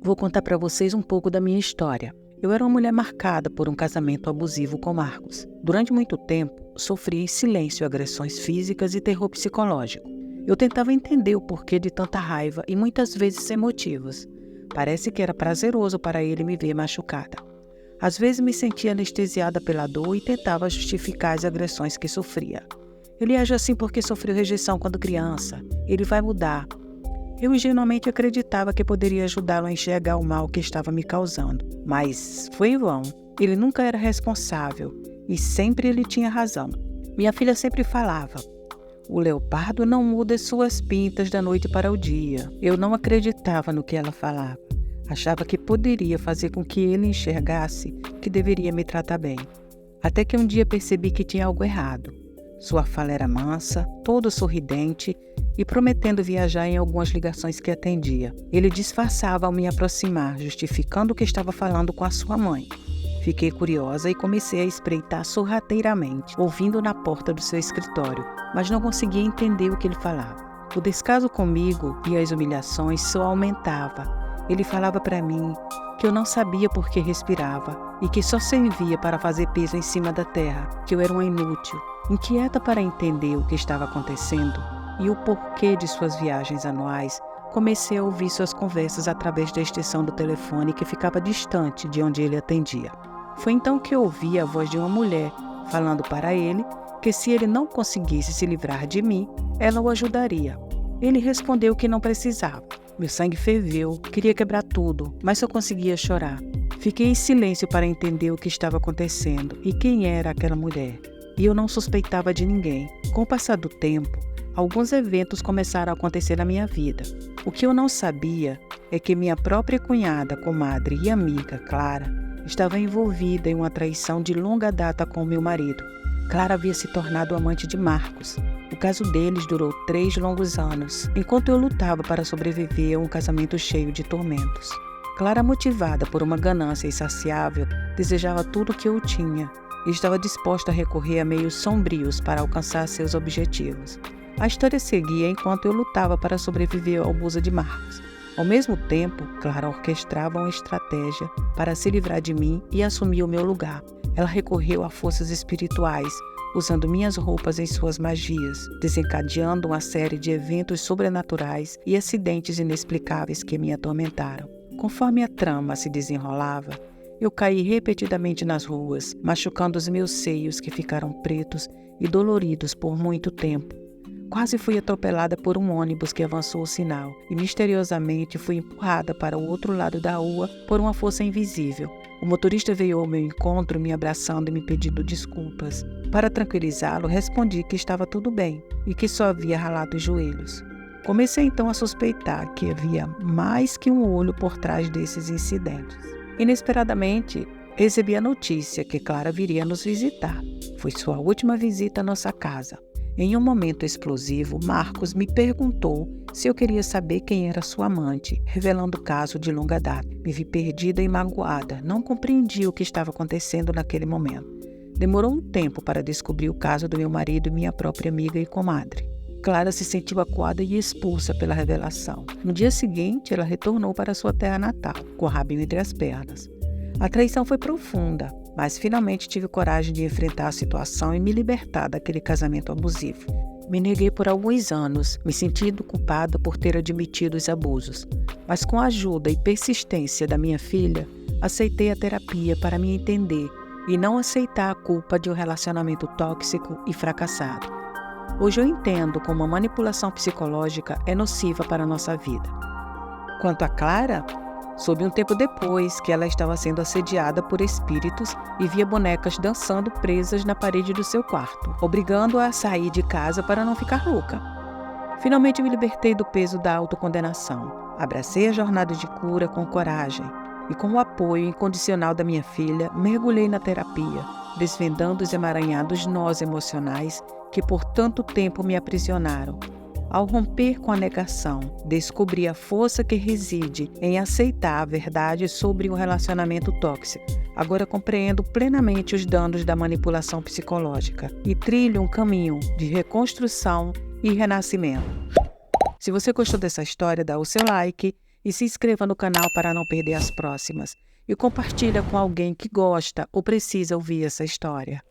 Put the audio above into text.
Vou contar para vocês um pouco da minha história. Eu era uma mulher marcada por um casamento abusivo com Marcos. Durante muito tempo, sofri em silêncio agressões físicas e terror psicológico. Eu tentava entender o porquê de tanta raiva e muitas vezes sem motivos. Parece que era prazeroso para ele me ver machucada. Às vezes me sentia anestesiada pela dor e tentava justificar as agressões que sofria. Ele age assim porque sofreu rejeição quando criança. Ele vai mudar. Eu ingenuamente acreditava que poderia ajudá-lo a enxergar o mal que estava me causando. Mas foi em vão. Ele nunca era responsável e sempre ele tinha razão. Minha filha sempre falava: "O leopardo não muda suas pintas da noite para o dia." Eu não acreditava no que ela falava. Achava que poderia fazer com que ele enxergasse que deveria me tratar bem. Até que um dia percebi que tinha algo errado. Sua fala era mansa, todo sorridente e prometendo viajar em algumas ligações que atendia. Ele disfarçava ao me aproximar, justificando que estava falando com a sua mãe. Fiquei curiosa e comecei a espreitar sorrateiramente, ouvindo na porta do seu escritório, mas não conseguia entender o que ele falava. O descaso comigo e as humilhações só aumentavam. Ele falava para mim que eu não sabia por que respirava e que só servia para fazer peso em cima da terra, que eu era uma inútil. Inquieta para entender o que estava acontecendo e o porquê de suas viagens anuais, comecei a ouvir suas conversas através da extensão do telefone que ficava distante de onde ele atendia. Foi então que eu ouvi a voz de uma mulher falando para ele que se ele não conseguisse se livrar de mim, ela o ajudaria. Ele respondeu que não precisava. Meu sangue ferveu, queria quebrar tudo, mas só conseguia chorar. Fiquei em silêncio para entender o que estava acontecendo e quem era aquela mulher. E eu não suspeitava de ninguém. Com o passar do tempo, alguns eventos começaram a acontecer na minha vida. O que eu não sabia é que minha própria cunhada, comadre e amiga, Clara, estava envolvida em uma traição de longa data com meu marido. Clara havia se tornado amante de Marcos. O caso deles durou 3 longos anos, enquanto eu lutava para sobreviver a um casamento cheio de tormentos. Clara, motivada por uma ganância insaciável, desejava tudo o que eu tinha e estava disposta a recorrer a meios sombrios para alcançar seus objetivos. A história seguia enquanto eu lutava para sobreviver ao abuso de Marcos. Ao mesmo tempo, Clara orquestrava uma estratégia para se livrar de mim e assumir o meu lugar. Ela recorreu a forças espirituais, usando minhas roupas em suas magias, desencadeando uma série de eventos sobrenaturais e acidentes inexplicáveis que me atormentaram. Conforme a trama se desenrolava, eu caí repetidamente nas ruas, machucando os meus seios que ficaram pretos e doloridos por muito tempo. Quase fui atropelada por um ônibus que avançou o sinal e misteriosamente fui empurrada para o outro lado da rua por uma força invisível. O motorista veio ao meu encontro me abraçando e me pedindo desculpas. Para tranquilizá-lo, respondi que estava tudo bem e que só havia ralado os joelhos. Comecei então a suspeitar que havia mais que um olho por trás desses incidentes. Inesperadamente, recebi a notícia que Clara viria nos visitar. Foi sua última visita à nossa casa. Em um momento explosivo, Marcos me perguntou se eu queria saber quem era sua amante, revelando o caso de longa data. Me vi perdida e magoada, não compreendi o que estava acontecendo naquele momento. Demorou um tempo para descobrir o caso do meu marido e minha própria amiga e comadre. Clara se sentiu acuada e expulsa pela revelação. No dia seguinte, ela retornou para sua terra natal, com o rabinho entre as pernas. A traição foi profunda, mas finalmente tive coragem de enfrentar a situação e me libertar daquele casamento abusivo. Me neguei por alguns anos, me sentindo culpada por ter admitido os abusos. Mas com a ajuda e persistência da minha filha, aceitei a terapia para me entender e não aceitar a culpa de um relacionamento tóxico e fracassado. Hoje eu entendo como a manipulação psicológica é nociva para a nossa vida. Quanto a Clara, soube um tempo depois que ela estava sendo assediada por espíritos e via bonecas dançando presas na parede do seu quarto, obrigando-a a sair de casa para não ficar louca. Finalmente me libertei do peso da autocondenação. Abracei a jornada de cura com coragem e, com o apoio incondicional da minha filha, mergulhei na terapia, desvendando os emaranhados nós emocionais que por tanto tempo me aprisionaram. Ao romper com a negação, descobri a força que reside em aceitar a verdade sobre um relacionamento tóxico. Agora compreendo plenamente os danos da manipulação psicológica e trilho um caminho de reconstrução e renascimento. Se você gostou dessa história, dá o seu like E se inscreva no canal para não perder as próximas. E compartilha com alguém que gosta ou precisa ouvir essa história.